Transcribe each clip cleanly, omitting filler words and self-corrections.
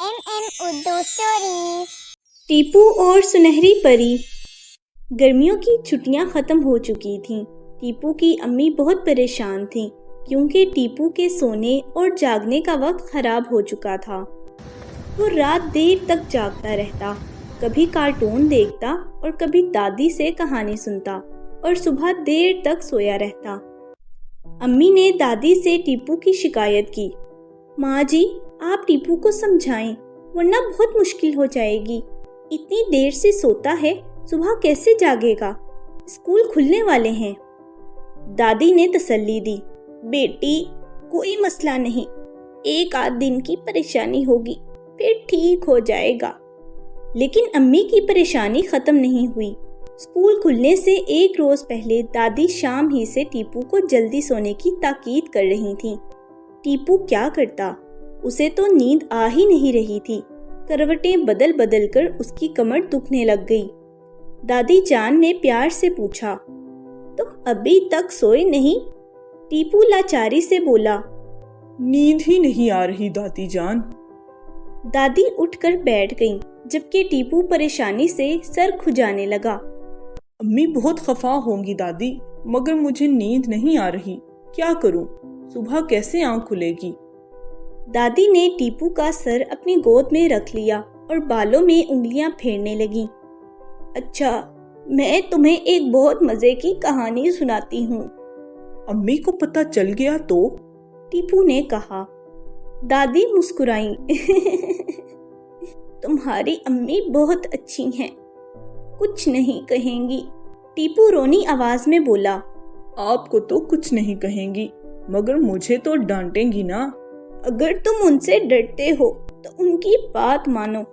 Urdu stories. Tipu और सुनहरी परी। गर्मियों की छुट्टियां ख़त्म हो चुकी थीं। टीपू की अम्मी बहुत परेशान थीं क्योंकि टीपू के सोने और जागने का वक्त ख़राब हो चुका था। वो रात देर तक जागता रहता, कभी कार्टून देखता और कभी दादी से कहानी सुनता और सुबह देर तक सोया रहता। अम्मी ने दादी से टीपू की शिकायत की। माँ जी, आप टीपू को समझाएं, वरना बहुत मुश्किल हो जाएगी। इतनी देर से सोता है, सुबह कैसे जागेगा? स्कूल खुलने वाले हैं। दादी ने तसल्ली दी। बेटी, कोई मसला नहीं, एक आध दिन की परेशानी होगी, फिर ठीक हो जाएगा। लेकिन अम्मी की परेशानी खत्म नहीं हुई। स्कूल खुलने से एक रोज पहले दादी शाम ही से टीपू को जल्दी सोने की ताकीद कर रही थी। टीपू क्या करता? उसे तो नींद आ ही नहीं रही थी। करवटें बदल बदल कर उसकी कमर दुखने लग गई। दादी जान ने प्यार से पूछा, तुम अभी तक सोए नहीं? टीपू लाचारी से बोला, नींद ही नहीं आ रही दादी जान। दादी उठकर बैठ गईं, जबकि टीपू परेशानी से सर खुजाने लगा। अम्मी बहुत खफा होंगी दादी, मगर मुझे नींद नहीं आ रही, क्या करूं? सुबह कैसे आँख खुलेगी? दादी ने टीपू का सर अपनी गोद में रख लिया और बालों में उंगलियां फेरने लगी। अच्छा, मैं तुम्हें एक बहुत मजे की कहानी सुनाती हूँ। अम्मी को पता चल गया तो? टीपू ने कहा। दादी मुस्कुराई। तुम्हारी अम्मी बहुत अच्छी हैं, कुछ नहीं कहेंगी। टीपू रोनी आवाज में बोला, आपको तो कुछ नहीं कहेंगी, मगर मुझे तो डांटेंगी ना। अगर तुम उनसे डरते हो तो उनकी बात मानो।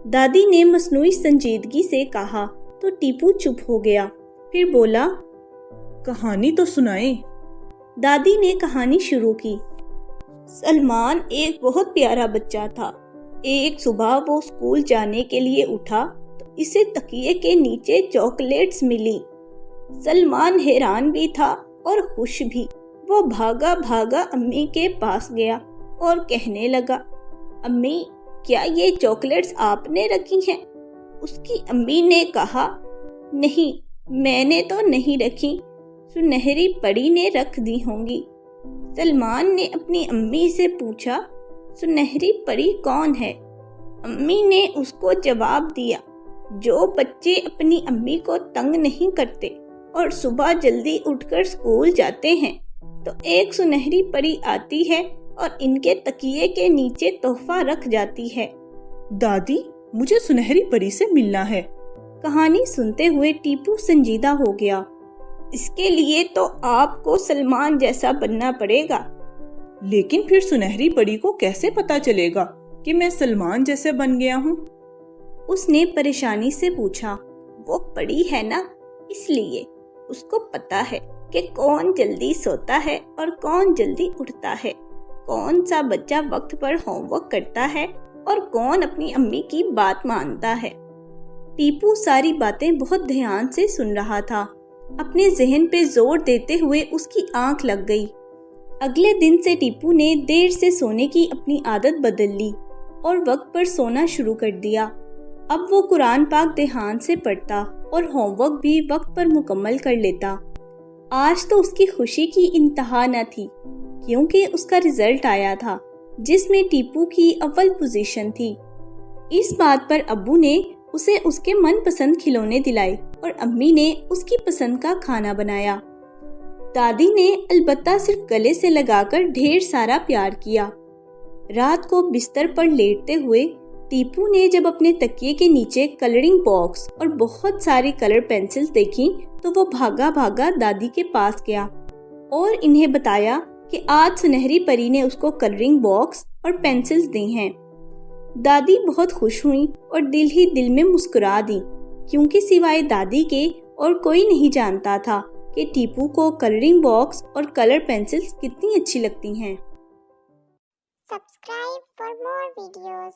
दादी ने मसनूई संजीदगी से कहा तो टीपू चुप हो गया। फिर बोला, कहानी तो सुनाए। दादी ने कहानी शुरू की। सलमान एक बहुत प्यारा बच्चा था। एक सुबह वो स्कूल जाने के लिए उठा तो इसे तकिए के नीचे चॉकलेट्स मिली। सलमान हैरान भी था और खुश भी। वो भागा भागा अम्मी के पास गया और कहने लगा, अम्मी, क्या ये चॉकलेट्स आपने रखी हैं? उसकी अम्मी ने कहा, नहीं, मैंने तो नहीं रखी, सुनहरी परी ने रख दी होंगी। सलमान ने अपनी अम्मी से पूछा, सुनहरी परी कौन है? अम्मी ने उसको जवाब दिया, जो बच्चे अपनी अम्मी को तंग नहीं करते और सुबह जल्दी उठकर स्कूल जाते हैं, तो एक सुनहरी परी आती है और इनके तकिए के नीचे तोहफा रख जाती है। दादी, मुझे सुनहरी परी से मिलना है। कहानी सुनते हुए टीपू संजीदा हो गया। इसके लिए तो आपको सलमान जैसा बनना पड़ेगा। लेकिन फिर सुनहरी परी को कैसे पता चलेगा कि मैं सलमान जैसे बन गया हूँ? उसने परेशानी से पूछा। वो परी है ना, इसलिए उसको पता है कि कौन जल्दी सोता है और कौन जल्दी उठता है, कौन सा बच्चा वक्त पर होमवर्क करता है और कौन अपनी अम्मी की बात मानता है। टीपू सारी बातें बहुत ध्यान से सुन रहा था। अपने जहन पे जोर देते हुए उसकी आंख लग गई। अगले दिन से टीपू ने देर से सोने की अपनी आदत बदल ली और वक्त पर सोना शुरू कर दिया। अब वो कुरान पाक ध्यान से पढ़ता और होमवर्क भी वक्त पर मुकम्मल कर लेता। आज तो उसकी खुशी की इंतहा न थी, क्योंकि उसका रिजल्ट आया था जिसमें टीपू की अव्वल पोजीशन थी। इस बात पर अब्बू ने उसे उसके मनपसंद खिलौने दिलाए और अम्मी ने उसकी पसंद का खाना बनाया। दादी ने अलबत्ता सिर्फ गले से लगाकर ढेर सारा प्यार किया। रात को बिस्तर पर लेटते हुए टीपू ने जब अपने तकिए के नीचे कलरिंग बॉक्स और बहुत सारी कलर पेंसिल्स देखी तो वो भागा भागा दादी के पास गया और इन्हें बताया कि आज सुनहरी परी ने उसको कलरिंग बॉक्स और पेंसिल्स दी हैं। दादी बहुत खुश हुई और दिल ही दिल में मुस्कुरा दी, क्योंकि सिवाय दादी के और कोई नहीं जानता था कि टीपू को कलरिंग बॉक्स और कलर पेंसिल्स कितनी अच्छी लगती हैं। Subscribe for more videos.